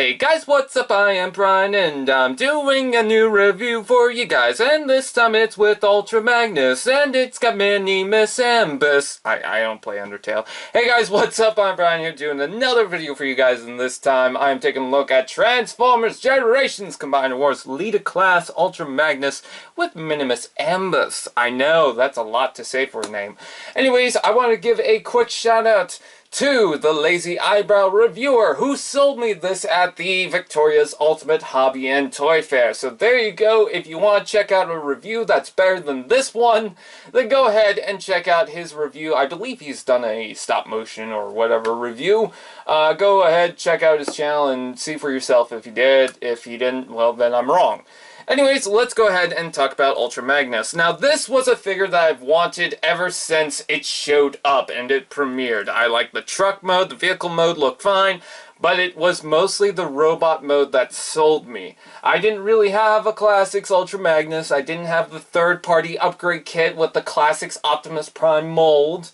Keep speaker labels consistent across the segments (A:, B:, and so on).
A: Hey guys, what's up? I am Brian, and I'm doing a new review for you guys, and this time it's with Ultra Magnus, and it's got Minimus Ambus. I don't play Undertale. Hey guys, what's up? I'm Brian here doing another video for you guys, and this time I'm taking a look at Transformers Generations Combined Wars Leader Class Ultra Magnus with Minimus Ambus. I know, that's a lot to say for a name. Anyways, I want to give a quick shout out to the Lazy Eyebrow Reviewer who sold me this at the Victoria's Ultimate Hobby and Toy Fair. So there you go. If you want to check out a review that's better than this one, then go ahead and check out his review. I believe he's done a stop motion or whatever review. Go ahead, check out his channel and see for yourself if he did. If he didn't, well then I'm wrong. Anyways, let's go ahead and talk about Ultra Magnus. Now, this was a figure that I've wanted ever since it showed up and it premiered. I like the truck mode, the vehicle mode looked fine, but it was mostly the robot mode that sold me. I didn't really have a Classics Ultra Magnus. I didn't have the third-party upgrade kit with the Classics Optimus Prime mold.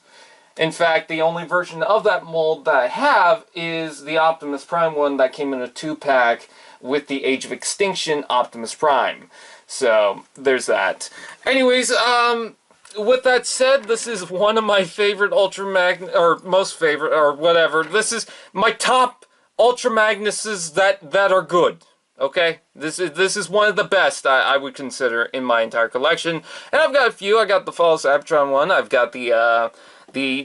A: In fact, the only version of that mold that I have is the Optimus Prime one that came in a 2-pack with the Age of Extinction Optimus Prime. So, there's that. Anyways, with that said, this is one of my favorite Ultra Magnus, or most favorite, or whatever. This is my top Ultra Magnuses that are good. Okay? This is one of the best I would consider in my entire collection. And I've got a few. I got the False Cybertron one. I've got the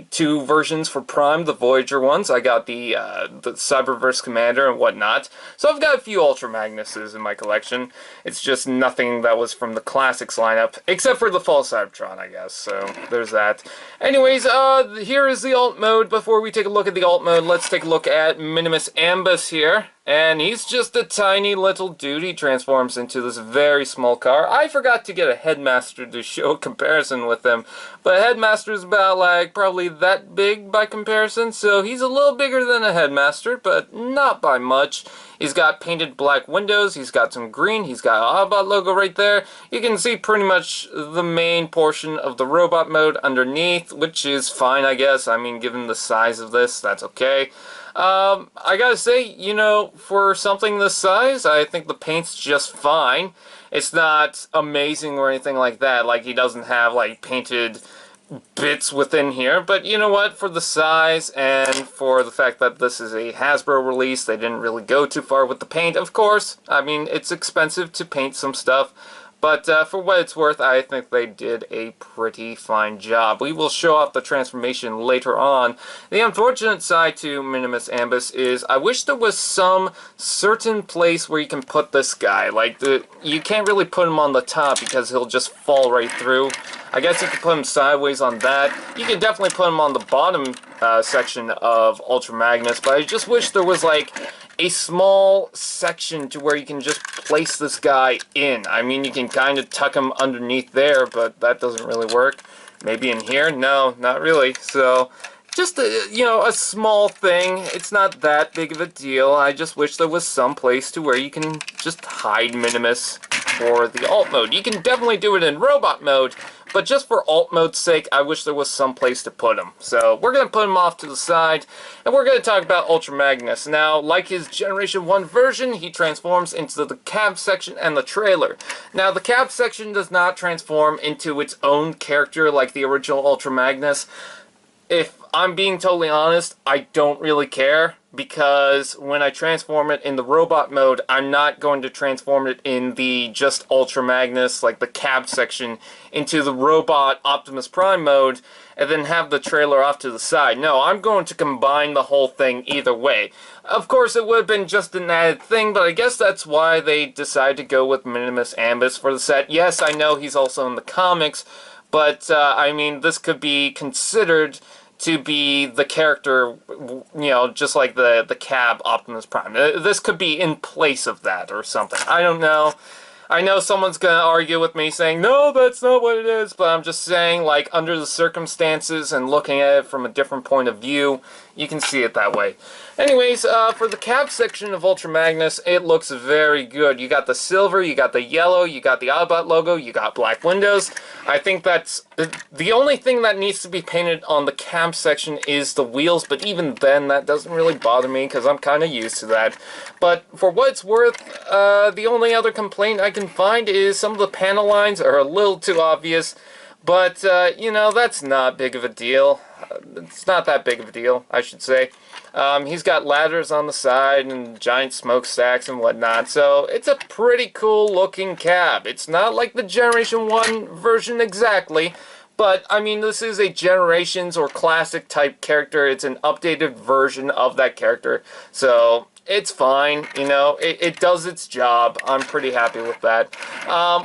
A: two versions for Prime, the Voyager ones. I got the Cyberverse Commander and whatnot. So I've got a few Ultra Magnuses in my collection. It's just nothing that was from the Classics lineup, except for the False Cybertron, I guess. So there's that. Anyways, here is the alt mode. Before we take a look at the alt mode, let's take a look at Minimus Ambus here. And he's just a tiny little dude. He transforms into this very small car. I forgot to get a Headmaster to show a comparison with him. But Headmaster's about, like, probably that big by comparison. So he's a little bigger than a Headmaster, but not by much. He's got painted black windows. He's got some green. He's got a Autobot logo right there. You can see pretty much the main portion of the robot mode underneath, which is fine, I guess. I mean, given the size of this, that's okay. I gotta say, you know, for something this size, I think the paint's just fine. It's not amazing or anything like that. Like, he doesn't have, like, painted bits within here, but you know what, for the size and for the fact that this is a Hasbro release, they didn't really go too far with the paint. Of course, I mean, it's expensive to paint some stuff, but for what it's worth, I think they did a pretty fine job. We will show off the transformation later on. The unfortunate side to Minimus Ambus is I wish there was some certain place where you can put this guy. Like, you can't really put him on the top because he'll just fall right through. I guess you could put him sideways on that. You can definitely put him on the bottom section of Ultra Magnus, but I just wish there was, like, a small section to where you can just place this guy in. I mean, you can kind of tuck him underneath there, but that doesn't really work. Maybe in here? No, not really. So, just you know, a small thing. It's not that big of a deal. I just wish there was some place to where you can just hide Minimus for the alt mode. You can definitely do it in robot mode, but just for alt mode's sake, I wish there was some place to put him. So we're going to put him off to the side, and we're going to talk about Ultra Magnus. Now, like his Generation 1 version, he transforms into the cab section and the trailer. Now, the cab section does not transform into its own character like the original Ultra Magnus. If I'm being totally honest, I don't really care, because when I transform it in the robot mode, I'm not going to transform it in the just Ultra Magnus, like the cab section, into the robot Optimus Prime mode, and then have the trailer off to the side. No, I'm going to combine the whole thing either way. Of course, it would have been just an added thing, but I guess that's why they decided to go with Minimus Ambus for the set. Yes, I know he's also in the comics, but, I mean, this could be considered to be the character, you know, just like the cab Optimus Prime. This could be in place of that or something. I don't know. I know someone's gonna argue with me saying, no, that's not what it is, but I'm just saying, like, under the circumstances and looking at it from a different point of view, you can see it that way. Anyways, for the cab section of Ultra Magnus, it looks very good. You got the silver, you got the yellow, you got the Autobot logo, you got black windows. I think that's... the only thing that needs to be painted on the cab section is the wheels, but even then, that doesn't really bother me, because I'm kind of used to that. But for what it's worth, the only other complaint I can find is some of the panel lines are a little too obvious, but, you know, that's not big of a deal. It's not that big of a deal, I should say. He's got ladders on the side and giant smokestacks and whatnot, so it's a pretty cool looking cab. It's not like the Generation 1 version exactly, but, I mean, this is a Generations or Classic type character. It's an updated version of that character, so it's fine, you know, it does its job. I'm pretty happy with that.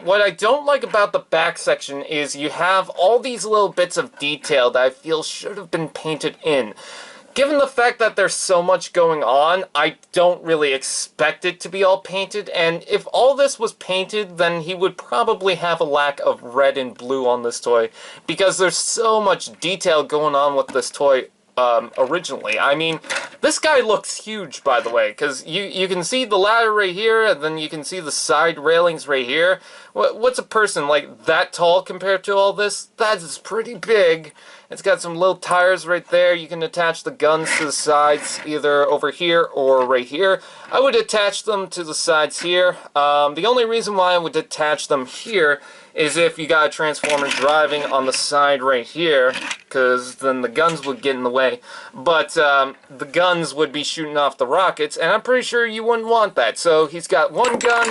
A: What I don't like about the back section is you have all these little bits of detail that I feel should have been painted in. Given the fact that there's so much going on, I don't really expect it to be all painted, and if all this was painted, then he would probably have a lack of red and blue on this toy, because there's so much detail going on with this toy originally. I mean, this guy looks huge, by the way, because you can see the ladder right here, and then you can see the side railings right here. What's a person like that tall compared to all this? That is pretty big. It's got some little tires right there. You can attach the guns to the sides, either over here or right here. I would attach them to the sides here. The only reason why I would attach them here is if you got a Transformer driving on the side right here, because then the guns would get in the way. But the guns would be shooting off the rockets, and I'm pretty sure you wouldn't want that. So he's got one gun,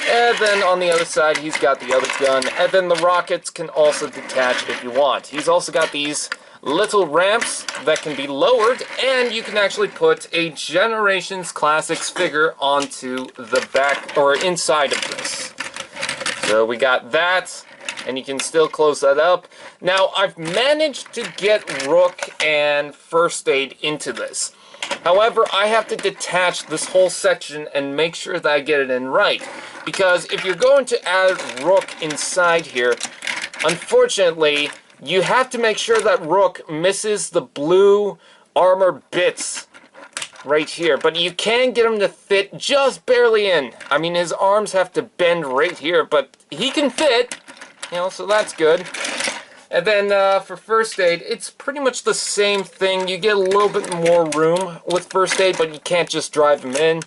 A: and then on the other side he's got the other gun, and then the rockets can also detach if you want. He's also got these little ramps that can be lowered, and you can actually put a Generations Classics figure onto the back, or inside of this. So we got that, and you can still close that up. Now, I've managed to get Rook and First Aid into this. However, I have to detach this whole section and make sure that I get it in right. Because if you're going to add Rook inside here, unfortunately, you have to make sure that Rook misses the blue armor bits right here, but you can get him to fit just barely in. I mean, his arms have to bend right here, but he can fit, you know, so that's good. And then for First Aid, it's pretty much the same thing. You get a little bit more room with First Aid, but you can't just drive him in.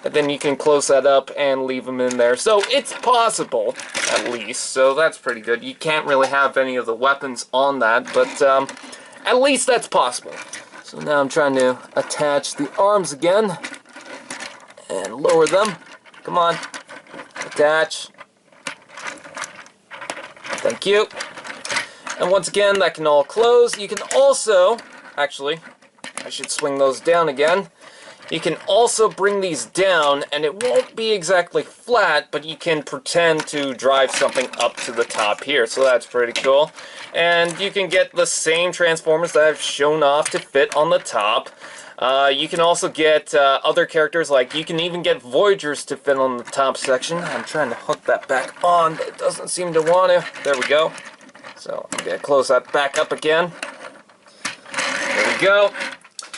A: And then you can close that up and leave him in there. So it's possible, at least, so that's pretty good. You can't really have any of the weapons on that, but at least that's possible. So now I'm trying to attach the arms again and lower them. Come on, attach. Thank you. And once again, that can all close. You can also, actually, I should swing those down again. You can also bring these down, and it won't be exactly flat, but you can pretend to drive something up to the top here, so that's pretty cool. And you can get the same Transformers that I've shown off to fit on the top. You can also get other characters, like you can even get Voyagers to fit on the top section. I'm trying to hook that back on, but it doesn't seem to want to. There we go. So I'm going to close that back up again. There we go.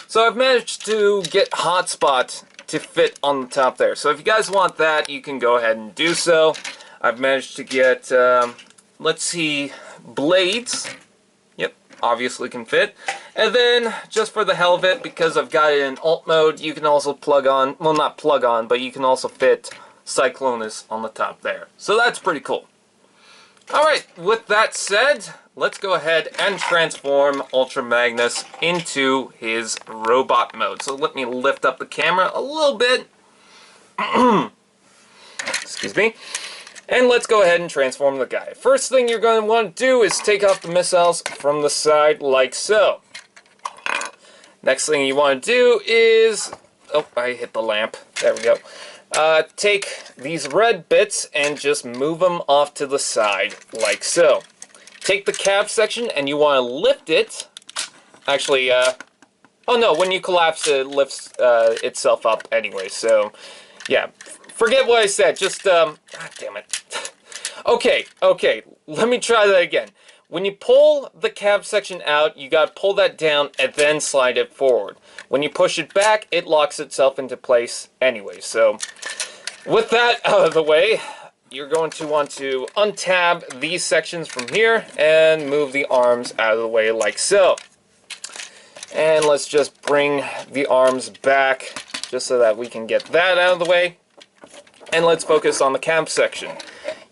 A: So I've managed to get Hotspot to fit on the top there. So if you guys want that, you can go ahead and do so. I've managed to get, let's see, Blades. Yep, obviously can fit. And then, just for the hell of it, because I've got it in alt mode, you can also plug on, well, not plug on, but you can also fit Cyclonus on the top there. So that's pretty cool. Alright, with that said, let's go ahead and transform Ultra Magnus into his robot mode. So let me lift up the camera a little bit. Excuse me. And let's go ahead and transform the guy. First thing you're going to want to do is take off the missiles from the side like so. Next thing you want to do is... oh, I hit the lamp. There we go. Take these red bits and just move them off to the side, like so. Take the cab section and you want to lift it. Actually, oh no, when you collapse it lifts itself up anyway, so yeah. Forget what I said. Just, God damn it. Okay, let me try that again. When you pull the cab section out, you gotta pull that down and then slide it forward. When you push it back, it locks itself into place anyway. So, with that out of the way, you're going to want to untab these sections from here and move the arms out of the way like so. And let's just bring the arms back just so that we can get that out of the way. And let's focus on the cab section.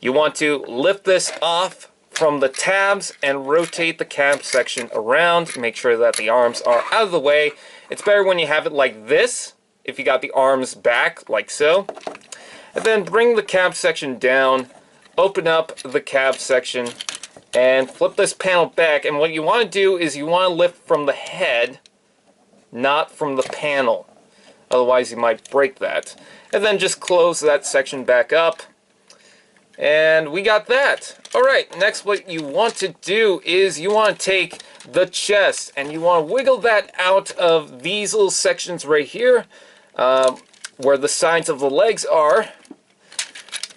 A: You want to lift this off from the tabs and rotate the cab section around. Make sure that the arms are out of the way. It's better when you have it like this, if you got the arms back, like so. And then bring the cab section down, open up the cab section, and flip this panel back. And what you want to do is you want to lift from the head, not from the panel. Otherwise you might break that. And then just close that section back up. And we got that. Alright, next what you want to do is you want to take the chest and you want to wiggle that out of these little sections right here, where the sides of the legs are.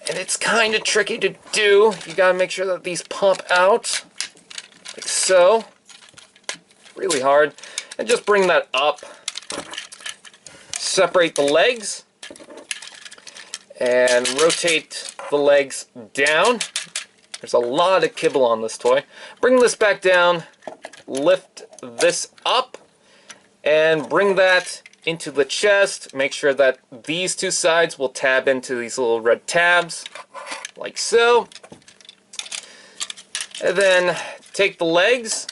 A: And it's kind of tricky to do. You gotta make sure that these pop out, like so. Really hard. And just bring that up. Separate the legs. And rotate the legs down. There's a lot of kibble on this toy. Bring this back down, lift this up, and bring that into the chest. Make sure that these two sides will tab into these little red tabs, like so. And then take the legs,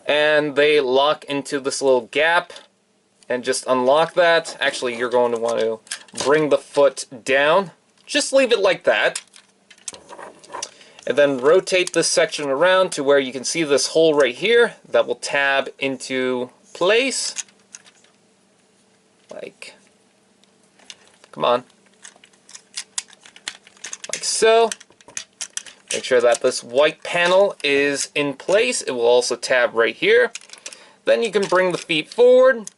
A: and they lock into this little gap, and just unlock that. Actually, you're going to want to bring the foot down. Just leave it like that. And then rotate this section around to where you can see this hole right here that will tab into place. Like, come on. Like so. Make sure that this white panel is in place. It will also tab right here. Then you can bring the feet forward.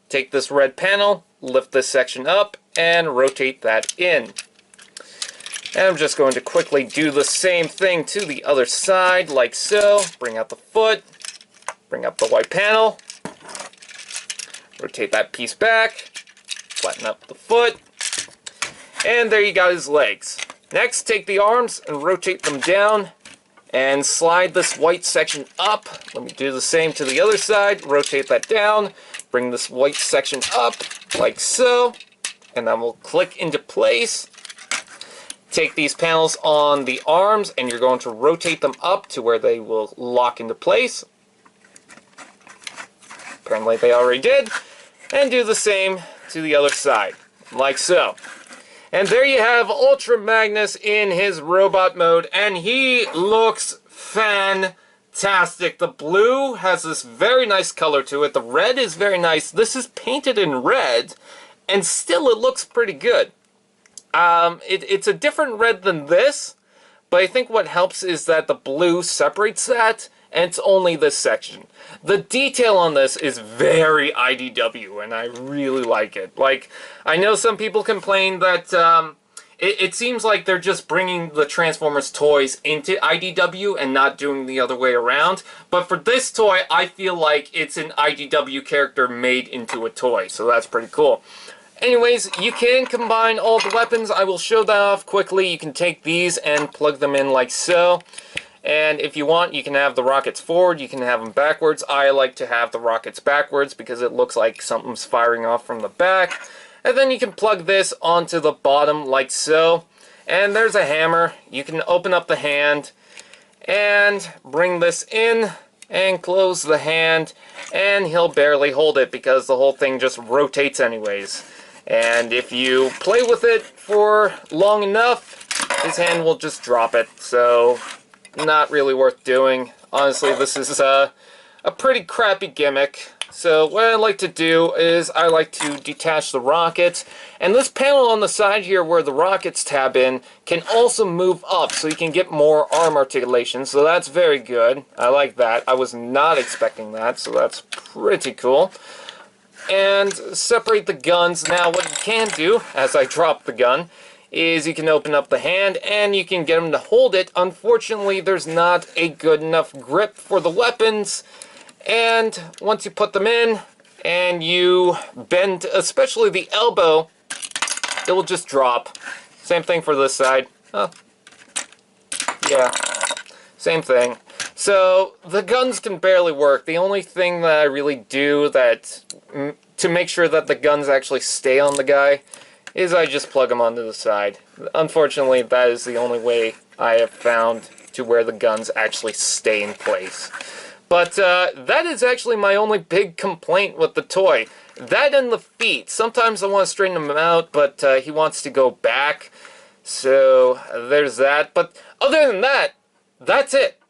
A: Take this red panel, lift this section up, and rotate that in. And I'm just going to quickly do the same thing to the other side, like so. Bring out the foot, bring up the white panel, rotate that piece back, flatten up the foot, and there you got his legs. Next, take the arms and rotate them down, and slide this white section up. Let me do the same to the other side, rotate that down, bring this white section up, like so, and then we'll click into place. Take these panels on the arms, and you're going to rotate them up to where they will lock into place. Apparently they already did. And do the same to the other side, like so. And there you have Ultra Magnus in his robot mode, and he looks fantastic. The blue has this very nice color to it. The red is very nice. This is painted in red, and still it looks pretty good. It's a different red than this, but I think what helps is that the blue separates that, and it's only this section. The detail on this is very IDW, and I really like it. Like, I know some people complain that it seems like they're just bringing the Transformers toys into IDW and not doing the other way around. But for this toy, I feel like it's an IDW character made into a toy, so that's pretty cool. Anyways, you can combine all the weapons. I will show that off quickly. You can take these and plug them in like so. And if you want, you can have the rockets forward, you can have them backwards. I like to have the rockets backwards because it looks like something's firing off from the back. And then you can plug this onto the bottom like so. And there's a hammer. You can open up the hand and bring this in and close the hand. And he'll barely hold it because the whole thing just rotates anyways. And if you play with it for long enough, his hand will just drop it. So, not really worth doing. Honestly, this is a pretty crappy gimmick. So what I like to do is I like to detach the rockets. And this panel on the side here where the rockets tab in can also move up so you can get more arm articulation. So that's very good. I like that. I was not expecting that, so that's pretty cool. and separate the guns. Now what you can do, as I drop the gun, is you can open up the hand and you can get him to hold it. Unfortunately, there's not a good enough grip for the weapons, and once you put them in and you bend, especially the elbow, it will just drop. Same thing for this side. Oh, yeah, same thing. So the guns can barely work. The only thing that I really do to make sure that the guns actually stay on the guy is I just plug them onto the side. Unfortunately, that is the only way I have found to where the guns actually stay in place. But that is actually my only big complaint with the toy. That and the feet. Sometimes I want to straighten him out, but he wants to go back. So there's that. But other than that, that's it.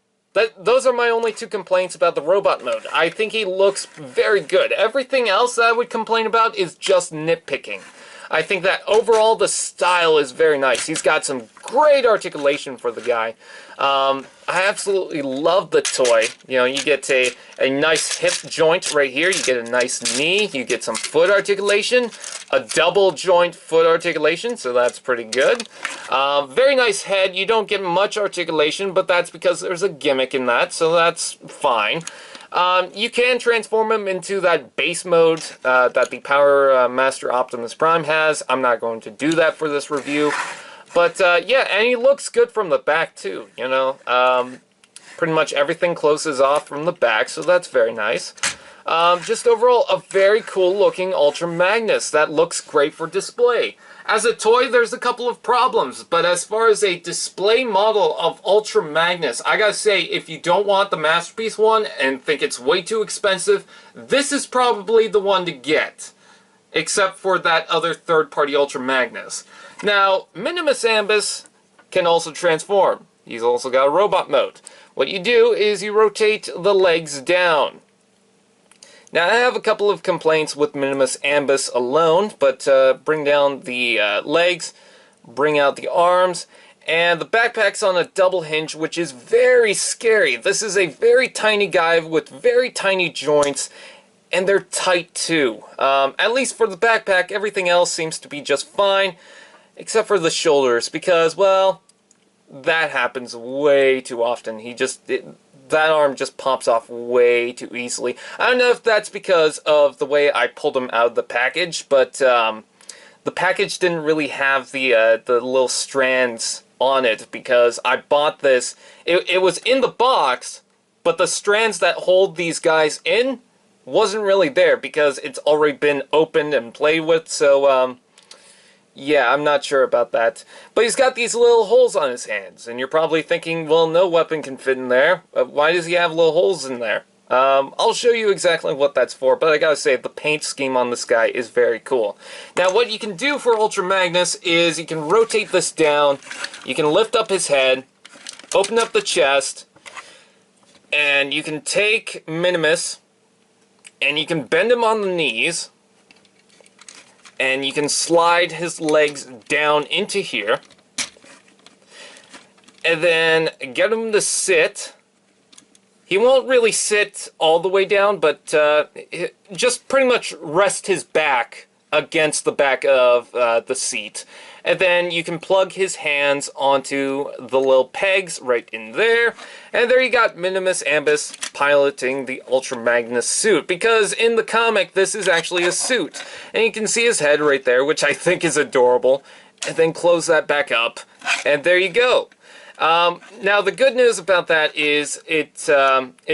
A: Those are my only two complaints about the robot mode. I think he looks very good. Everything else that I would complain about is just nitpicking. I think that overall the style is very nice. He's got some great articulation for the guy. I absolutely love the toy. You know, you get a nice hip joint right here. You get a nice knee. You get some foot articulation. A double joint foot articulation, so that's pretty good. Very nice head. You don't get much articulation, but that's because there's a gimmick in that, so that's fine. You can transform him into that base mode that the Power Master Optimus Prime has. I'm not going to do that for this review. But yeah, and he looks good from the back too, you know. Pretty much everything closes off from the back, so that's very nice. Just overall, a very cool looking Ultra Magnus that looks great for display. As a toy, there's a couple of problems, but as far as a display model of Ultra Magnus, I gotta say, if you don't want the Masterpiece one and think it's way too expensive, this is probably the one to get. Except for that other third-party Ultra Magnus. Now, Minimus Ambus can also transform. He's also got a robot mode. What you do is you rotate the legs down. Now, I have a couple of complaints with Minimus Ambus alone, but bring down the legs, bring out the arms, and the backpack's on a double hinge, which is very scary. This is a very tiny guy with very tiny joints, and they're tight too. At least for the backpack, everything else seems to be just fine, except for the shoulders, because, well, that happens way too often. That arm just pops off way too easily. I don't know if that's because of the way I pulled him out of the package, but the package didn't really have the little strands on it, because I bought this. It was in the box, but the strands that hold these guys in wasn't really there, because it's already been opened and played with, so yeah, I'm not sure about that. But he's got these little holes on his hands, and you're probably thinking, well, no weapon can fit in there. Why does he have little holes in there? I'll show you exactly what that's for, but I gotta say, the paint scheme on this guy is very cool. Now, what you can do for Ultra Magnus is you can rotate this down, you can lift up his head, open up the chest, and you can take Minimus, and you can bend him on the knees, and you can slide his legs down into here, and then get him to sit. He won't really sit all the way down, but just pretty much rest his back against the back of the seat. And then you can plug his hands onto the little pegs right in there. And there you got Minimus Ambus piloting the Ultra Magnus suit. Because in the comic, this is actually a suit. And you can see his head right there, which I think is adorable. And then close that back up. And there you go. Now, the good news about that is it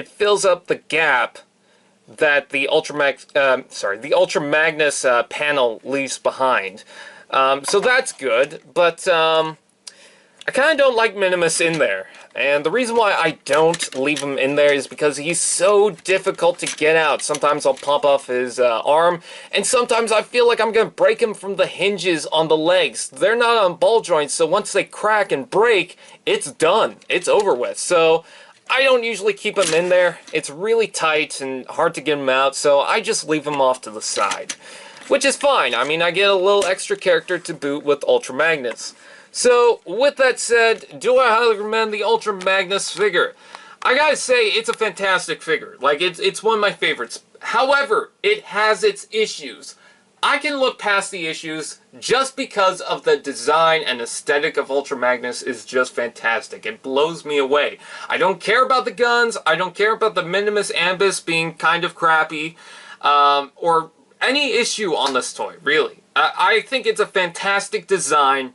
A: fills up the gap that the Ultra Magnus panel leaves behind. So that's good, but I kind of don't like Minimus in there. And the reason why I don't leave him in there is because he's so difficult to get out. Sometimes I'll pop off his arm, and sometimes I feel like I'm going to break him from the hinges on the legs. They're not on ball joints, so once they crack and break, it's done. It's over with. So I don't usually keep him in there. It's really tight and hard to get him out, so I just leave him off to the side. Which is fine. I mean, I get a little extra character to boot with Ultra Magnus. So, with that said, do I highly recommend the Ultra Magnus figure? I gotta say, it's a fantastic figure. Like, it's one of my favorites. However, it has its issues. I can look past the issues just because of the design and aesthetic of Ultra Magnus is just fantastic. It blows me away. I don't care about the guns. I don't care about the Minimus Ambus being kind of crappy. Or any issue on this toy, really. I think it's a fantastic design.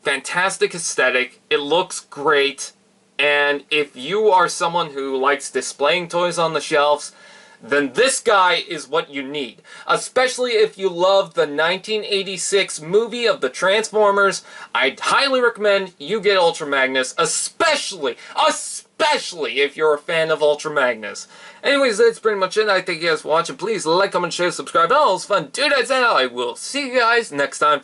A: Fantastic aesthetic. It looks great. And if you are someone who likes displaying toys on the shelves, then this guy is what you need. Especially if you love the 1986 movie of the Transformers, I'd highly recommend you get Ultra Magnus, especially if you're a fan of Ultra Magnus. Anyways, that's pretty much it. I thank you guys for watching. Please like, comment, share, subscribe, and all those fun dudes, and I will see you guys next time.